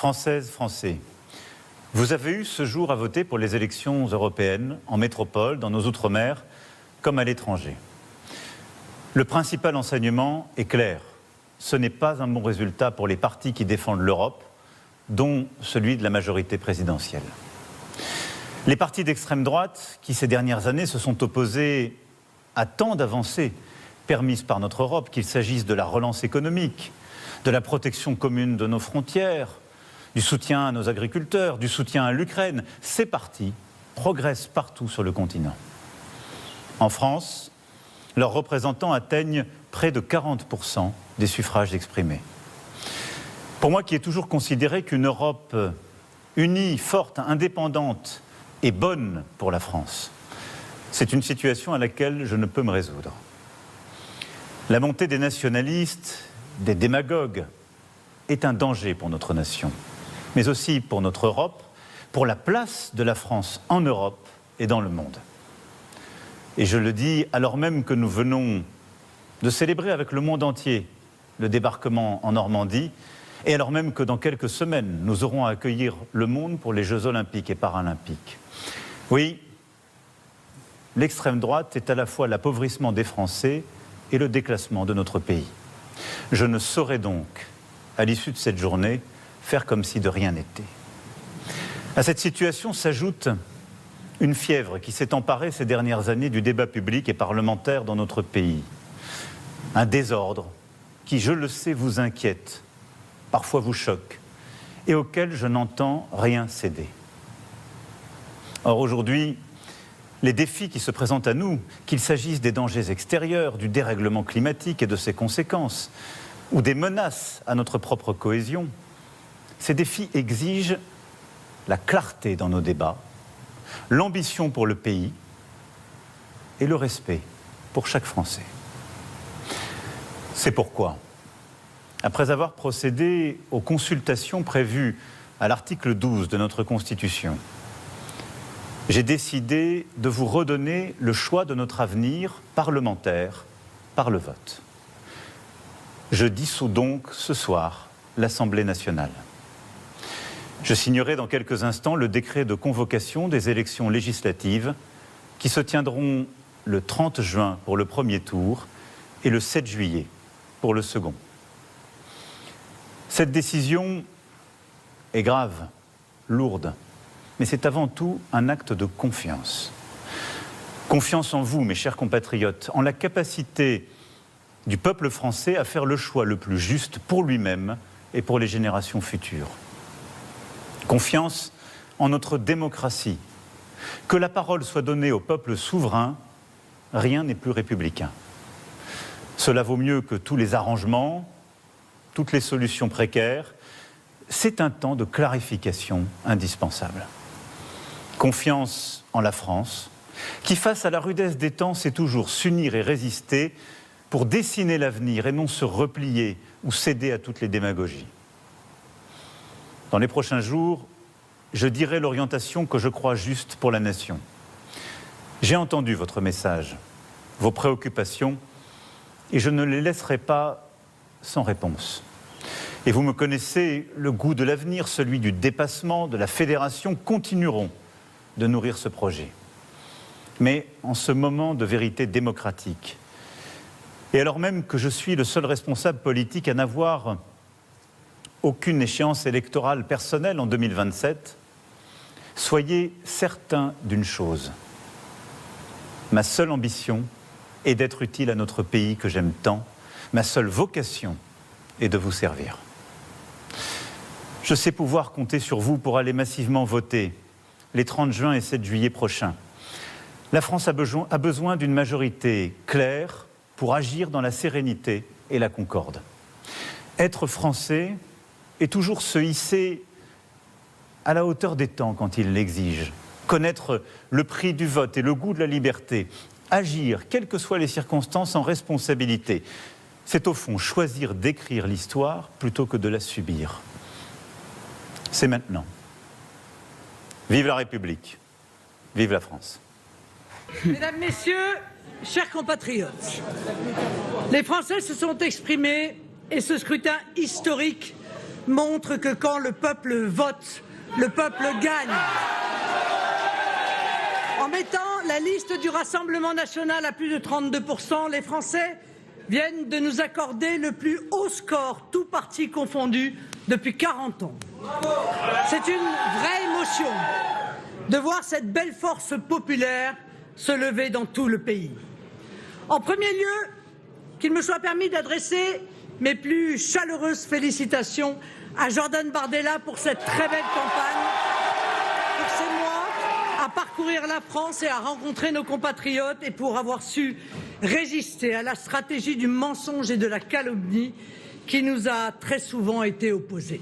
Françaises, Français, vous avez eu ce jour à voter pour les élections européennes, en métropole, dans nos outre-mer, comme à l'étranger. Le principal enseignement est clair. Ce n'est pas un bon résultat pour les partis qui défendent l'Europe, dont celui de la majorité présidentielle. Les partis d'extrême droite, qui ces dernières années se sont opposés à tant d'avancées permises par notre Europe, qu'il s'agisse de la relance économique, de la protection commune de nos frontières, du soutien à nos agriculteurs, du soutien à l'Ukraine, ces partis progressent partout sur le continent. En France, leurs représentants atteignent près de 40% des suffrages exprimés. Pour moi qui ai toujours considéré qu'une Europe unie, forte, indépendante et bonne pour la France, c'est une situation à laquelle je ne peux me résoudre. La montée des nationalistes, des démagogues, est un danger pour notre nation, mais aussi pour notre Europe, pour la place de la France en Europe et dans le monde. Et je le dis alors même que nous venons de célébrer avec le monde entier le débarquement en Normandie, et alors même que dans quelques semaines, nous aurons à accueillir le monde pour les Jeux Olympiques et Paralympiques. Oui, l'extrême droite est à la fois l'appauvrissement des Français et le déclassement de notre pays. Je ne saurais donc, à l'issue de cette journée, faire comme si de rien n'était. À cette situation s'ajoute une fièvre qui s'est emparée ces dernières années du débat public et parlementaire dans notre pays. Un désordre qui, je le sais, vous inquiète, parfois vous choque, et auquel je n'entends rien céder. Or aujourd'hui, les défis qui se présentent à nous, qu'il s'agisse des dangers extérieurs, du dérèglement climatique et de ses conséquences, ou des menaces à notre propre cohésion, ces défis exigent la clarté dans nos débats, l'ambition pour le pays et le respect pour chaque Français. C'est pourquoi, après avoir procédé aux consultations prévues à l'article 12 de notre Constitution, j'ai décidé de vous redonner le choix de notre avenir parlementaire par le vote. Je dissous donc ce soir l'Assemblée nationale. Je signerai dans quelques instants le décret de convocation des élections législatives qui se tiendront le 30 juin pour le premier tour et le 7 juillet pour le second. Cette décision est grave, lourde, mais c'est avant tout un acte de confiance. Confiance en vous, mes chers compatriotes, en la capacité du peuple français à faire le choix le plus juste pour lui-même et pour les générations futures. Confiance en notre démocratie. Que la parole soit donnée au peuple souverain, rien n'est plus républicain. Cela vaut mieux que tous les arrangements, toutes les solutions précaires. C'est un temps de clarification indispensable. Confiance en la France, qui face à la rudesse des temps sait toujours s'unir et résister pour dessiner l'avenir et non se replier ou céder à toutes les démagogies. Dans les prochains jours, je dirai l'orientation que je crois juste pour la nation. J'ai entendu votre message, vos préoccupations, et je ne les laisserai pas sans réponse. Et vous me connaissez, le goût de l'avenir, celui du dépassement, de la fédération, continueront de nourrir ce projet. Mais en ce moment de vérité démocratique, et alors même que je suis le seul responsable politique à n'avoir aucune échéance électorale personnelle en 2027, soyez certains d'une chose. Ma seule ambition est d'être utile à notre pays que j'aime tant. Ma seule vocation est de vous servir. Je sais pouvoir compter sur vous pour aller massivement voter les 30 juin et 7 juillet prochains. La France a besoin d'une majorité claire pour agir dans la sérénité et la concorde. Être français et toujours se hisser à la hauteur des temps quand il l'exige, connaître le prix du vote et le goût de la liberté, agir, quelles que soient les circonstances, en responsabilité. C'est au fond choisir d'écrire l'histoire plutôt que de la subir. C'est maintenant. Vive la République, vive la France. Mesdames, Messieurs, chers compatriotes, les Français se sont exprimés et ce scrutin historique montre que quand le peuple vote, le peuple gagne. En mettant la liste du Rassemblement national à plus de 32%, les Français viennent de nous accorder le plus haut score, tous partis confondus, depuis 40 ans. C'est une vraie émotion de voir cette belle force populaire se lever dans tout le pays. En premier lieu, qu'il me soit permis d'adresser mes plus chaleureuses félicitations à Jordan Bardella pour cette très belle campagne, pour ces mois à parcourir la France et à rencontrer nos compatriotes et pour avoir su résister à la stratégie du mensonge et de la calomnie qui nous a très souvent été opposée.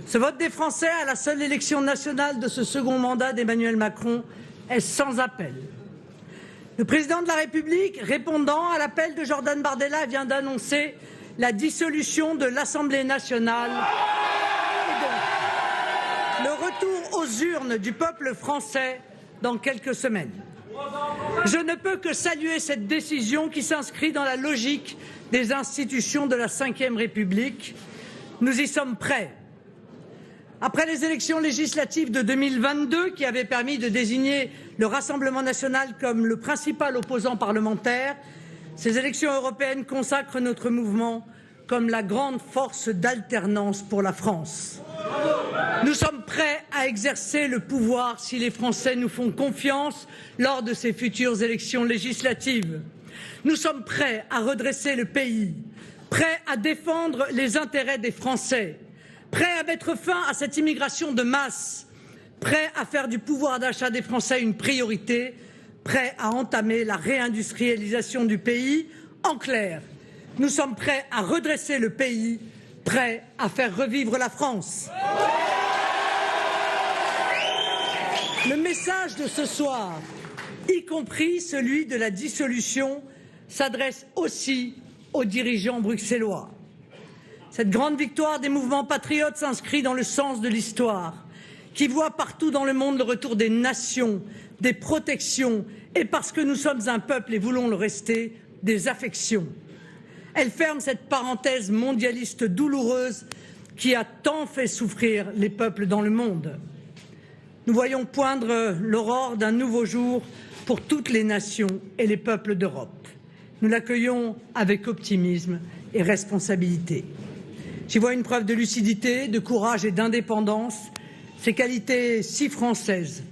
Ce vote des Français à la seule élection nationale de ce second mandat d'Emmanuel Macron est sans appel. Le président de la République, répondant à l'appel de Jordan Bardella, vient d'annoncer la dissolution de l'Assemblée nationale et donc le retour aux urnes du peuple français dans quelques semaines. Je ne peux que saluer cette décision qui s'inscrit dans la logique des institutions de la Ve République. Nous y sommes prêts. Après les élections législatives de 2022, qui avaient permis de désigner le Rassemblement national comme le principal opposant parlementaire, ces élections européennes consacrent notre mouvement comme la grande force d'alternance pour la France. Nous sommes prêts à exercer le pouvoir si les Français nous font confiance lors de ces futures élections législatives. Nous sommes prêts à redresser le pays, prêts à défendre les intérêts des Français, prêts à mettre fin à cette immigration de masse, prêts à faire du pouvoir d'achat des Français une priorité, prêts à entamer la réindustrialisation du pays. En clair, nous sommes prêts à redresser le pays, prêts à faire revivre la France. Le message de ce soir, y compris celui de la dissolution, s'adresse aussi aux dirigeants bruxellois. Cette grande victoire des mouvements patriotes s'inscrit dans le sens de l'histoire, qui voit partout dans le monde le retour des nations, des protections et, parce que nous sommes un peuple et voulons le rester, des affections. Elle ferme cette parenthèse mondialiste douloureuse qui a tant fait souffrir les peuples dans le monde. Nous voyons poindre l'aurore d'un nouveau jour pour toutes les nations et les peuples d'Europe. Nous l'accueillons avec optimisme et responsabilité. J'y vois une preuve de lucidité, de courage et d'indépendance, ces qualités si françaises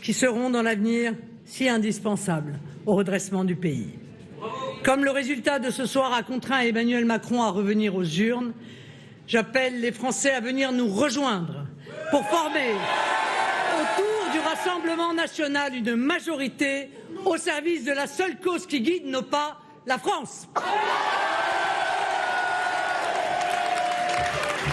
qui seront dans l'avenir si indispensables au redressement du pays. Comme le résultat de ce soir a contraint Emmanuel Macron à revenir aux urnes, j'appelle les Français à venir nous rejoindre pour former autour du Rassemblement national une majorité au service de la seule cause qui guide nos pas, la France.